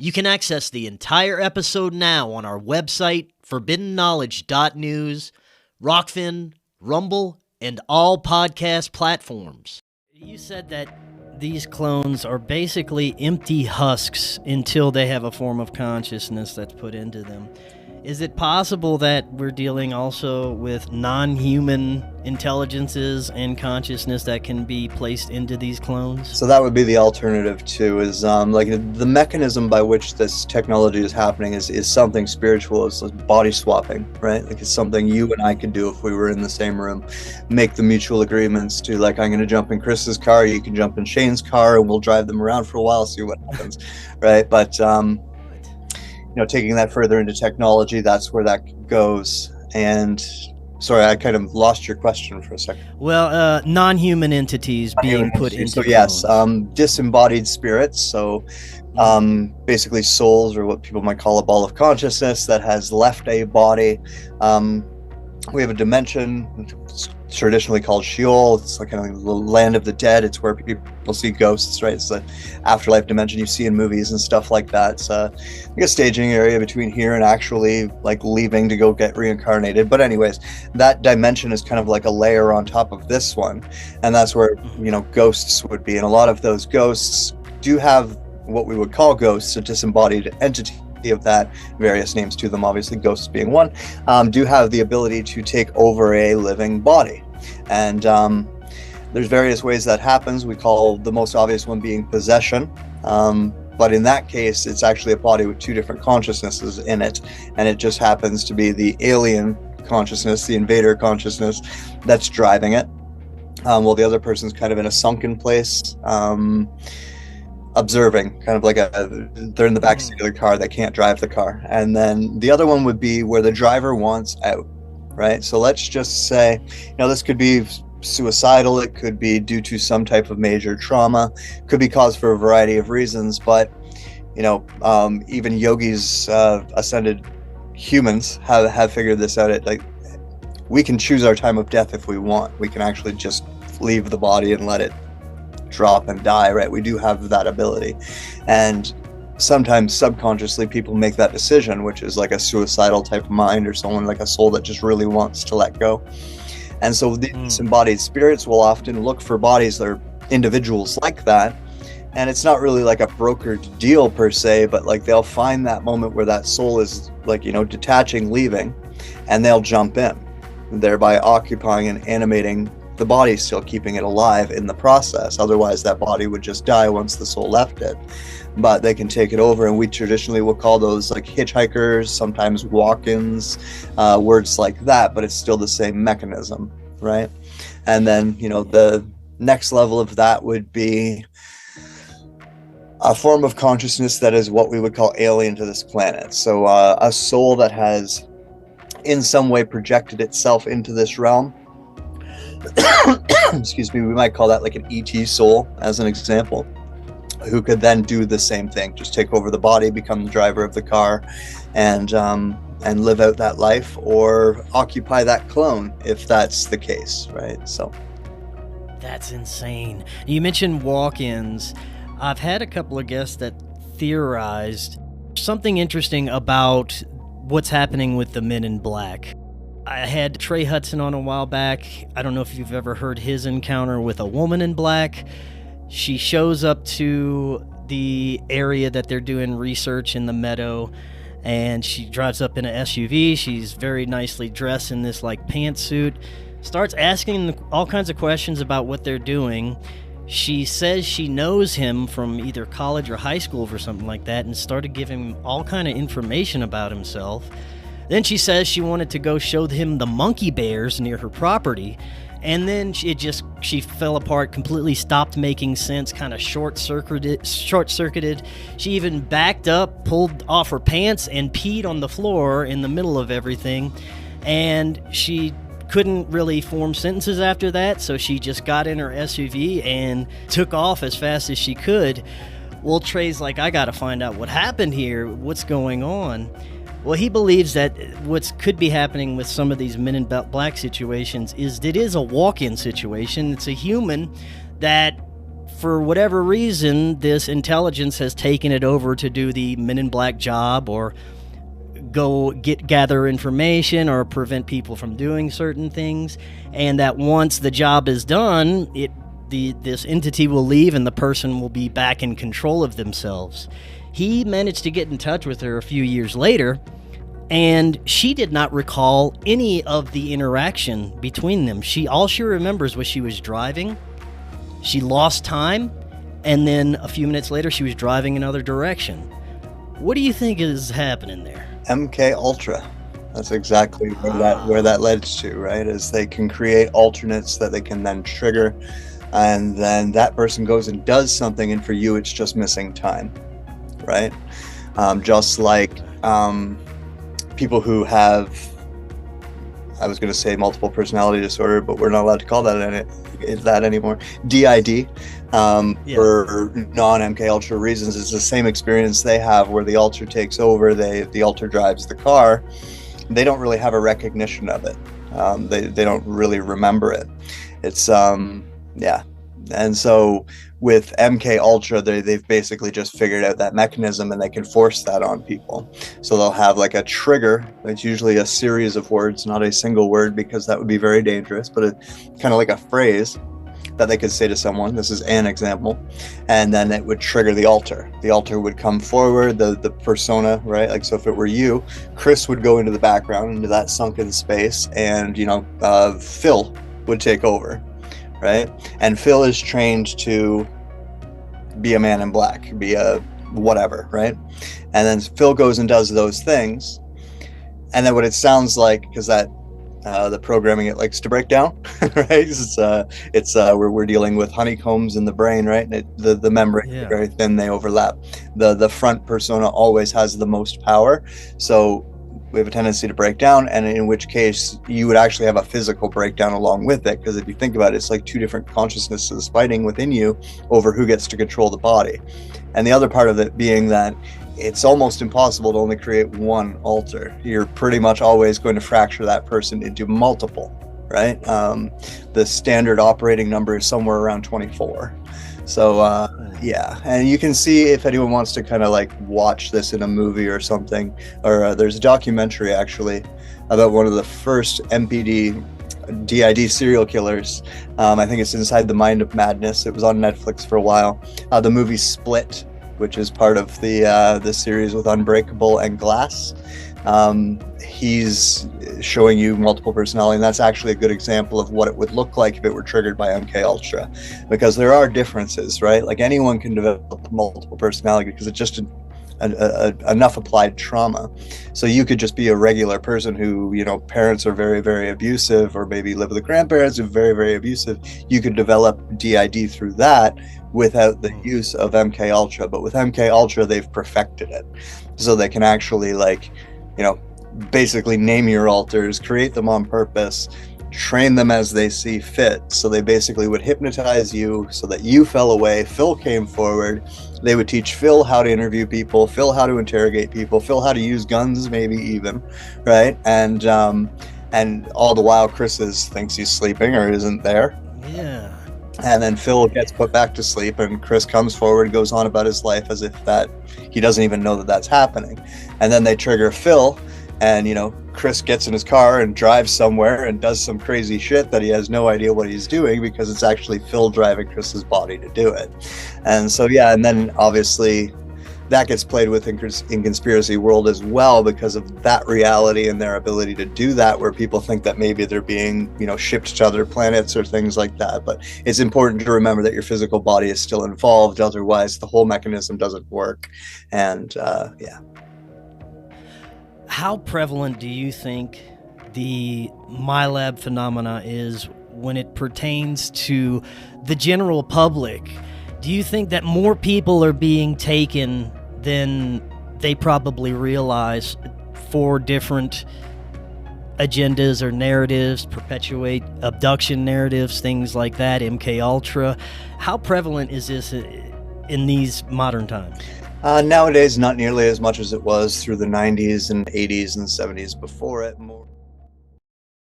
You can access the entire episode now on our website, forbiddenknowledge.news, Rokfin, Rumble, and all podcast platforms. You said that these clones are basically empty husks until they have a form of consciousness that's put into them. Is it possible that we're dealing also with non-human intelligences and consciousness that can be placed into these clones? So that would be the alternative too, is like the mechanism by which this technology is happening is something spiritual. It's like body swapping, right? Like it's something you and I could do if we were in the same room, make the mutual agreements to, like, I'm going to jump in Chris's car, you can jump in Shane's car, and we'll drive them around for a while, see what happens, right? But taking that further into technology, that's where that goes. And sorry, I kind of lost your question for a second. Well, non-human entities being put into So yes, disembodied spirits. So basically souls, or what people might call a ball of consciousness that has left a body. We have a dimension, it's traditionally called Sheol. It's like kind of like the land of the dead. It's where people see ghosts, right? It's the afterlife dimension you see in movies and stuff like that. It's like a staging area between here and actually like leaving to go get reincarnated. But anyways, that dimension is kind of like a layer on top of this one. And that's where, ghosts would be. And a lot of those ghosts do have what we would call ghosts, a disembodied entity of that, various names to them, obviously ghosts being one, do have the ability to take over a living body. And there's various ways that happens. We call the most obvious one being possession. But in that case, it's actually a body with two different consciousnesses in it. And it just happens to be the alien consciousness, the invader consciousness, that's driving it. While the other person's kind of in a sunken place, observing, kind of like they're in the backseat of their car, they can't drive the car. And then the other one would be where the driver wants out, right? So let's just say, this could be suicidal, it could be due to some type of major trauma, could be caused for a variety of reasons. But even yogis, ascended humans have figured this out. Like, we can choose our time of death if we want. We can actually just leave the body and let it drop and die, right? We do have that ability. And sometimes subconsciously people make that decision, which is like a suicidal type of mind, or someone like a soul that just really wants to let go. And so these disembodied spirits will often look for bodies that are individuals like that. And it's not really like a brokered deal per se, but like they'll find that moment where that soul is like, detaching, leaving, and they'll jump in, thereby occupying and animating the body, still keeping it alive in the process. Otherwise that body would just die once the soul left it. But they can take it over, and we traditionally will call those like hitchhikers, sometimes walk-ins, words like that, but it's still the same mechanism, right? And then the next level of that would be a form of consciousness that is what we would call alien to this planet. So a soul that has in some way projected itself into this realm. Excuse me, we might call that like an ET soul as an example, who could then do the same thing, just take over the body, become the driver of the car, and live out that life, or occupy that clone if that's the case, right? So that's insane. You mentioned walk-ins. I've had a couple of guests that theorized something interesting about what's happening with the Men in Black. I had Trey Hudson on a while back. I don't know if you've ever heard his encounter with a woman in black. She shows up to the area that they're doing research in the meadow, and she drives up in an SUV. She's very nicely dressed in this like pantsuit, starts asking all kinds of questions about what they're doing. She says she knows him from either college or high school or something like that, and started giving him all kind of information about himself. Then she says she wanted to go show him the monkey bears near her property, and then she fell apart, completely stopped making sense, kind of short-circuited. She even backed up, pulled off her pants, and peed on the floor in the middle of everything, and she couldn't really form sentences after that, so she just got in her SUV and took off as fast as she could. Well, Trey's like, I gotta find out what happened here, what's going on. Well, he believes that what could be happening with some of these Men in Black situations is it is a walk-in situation. It's a human that for whatever reason, this intelligence has taken it over to do the Men in Black job, or gather information, or prevent people from doing certain things. And that once the job is done, this entity will leave and the person will be back in control of themselves. He managed to get in touch with her a few years later, and she did not recall any of the interaction between them. All she remembers was she was driving, she lost time, and then a few minutes later she was driving another direction. What do you think is happening there? MK Ultra. That's exactly where that leads to, right? Is they can create alternates that they can then trigger, and then that person goes and does something, and for you it's just missing time, right? Just like people who have, I was going to say multiple personality disorder, but we're not allowed to call that anymore. DID, for non-MK Ultra reasons, it's the same experience they have, where the Ultra takes over, the Ultra drives the car. They don't really have a recognition of it. They don't really remember it. It's and so with MK Ultra, they've basically just figured out that mechanism, and they can force that on people. So they'll have like a trigger. It's usually a series of words, not a single word, because that would be very dangerous, but it's kind of like a phrase that they could say to someone. This is an example. And then it would trigger the alter. The alter would come forward, the persona, right? Like, so if it were you, Chris would go into the background, into that sunken space, and, Phil would take over. Right? And Phil is trained to be a man in black, be a whatever, right? And then Phil goes and does those things. And then what it sounds like, because that the programming, it likes to break down, right? We're dealing with honeycombs in the brain, right? And the membrane is very thin, they overlap. The front persona always has the most power. So we have a tendency to break down, and in which case you would actually have a physical breakdown along with it, because if you think about it, it's like two different consciousnesses fighting within you over who gets to control the body. And the other part of it being that it's almost impossible to only create one alter. You're pretty much always going to fracture that person into multiple, right? The standard operating number is somewhere around 24. So and you can see, if anyone wants to kind of like watch this in a movie or something, or there's a documentary actually about one of the first DID serial killers. I think it's Inside the Mind of Madness. It was on Netflix for a while. The movie Split, which is part of the series with Unbreakable and Glass. He's showing you multiple personality, and that's actually a good example of what it would look like if it were triggered by MK Ultra, because there are differences, right? Like, anyone can develop multiple personality because it's just enough applied trauma. So you could just be a regular person who, parents are very, very abusive, or maybe live with the grandparents who are very, very abusive. You could develop DID through that without the use of MK Ultra. But with MK Ultra, they've perfected it, so they can actually, basically name your alters, create them on purpose, train them as they see fit. So they basically would hypnotize you so that you fell away. Phil came forward. They would teach Phil how to interview people, Phil how to interrogate people, Phil how to use guns, maybe even, right? And all the while Chris thinks he's sleeping or isn't there. Yeah. And then Phil gets put back to sleep, and Chris comes forward, goes on about his life as if that he doesn't even know that that's happening. And then they trigger Phil, and Chris gets in his car and drives somewhere and does some crazy shit that he has no idea what he's doing, because it's actually Phil driving Chris's body to do it. And so and then obviously that gets played with in conspiracy world as well, because of that reality and their ability to do that, where people think that maybe they're being shipped to other planets or things like that. But it's important to remember that your physical body is still involved, otherwise the whole mechanism doesn't work. And How prevalent do you think the MyLab phenomena is when it pertains to the general public? Do you think that more people are being taken than they probably realize for different agendas or narratives, perpetuate abduction narratives, things like that, MK Ultra? How prevalent is this in these modern times? Nowadays, not nearly as much as it was through the 90s and 80s and 70s before it.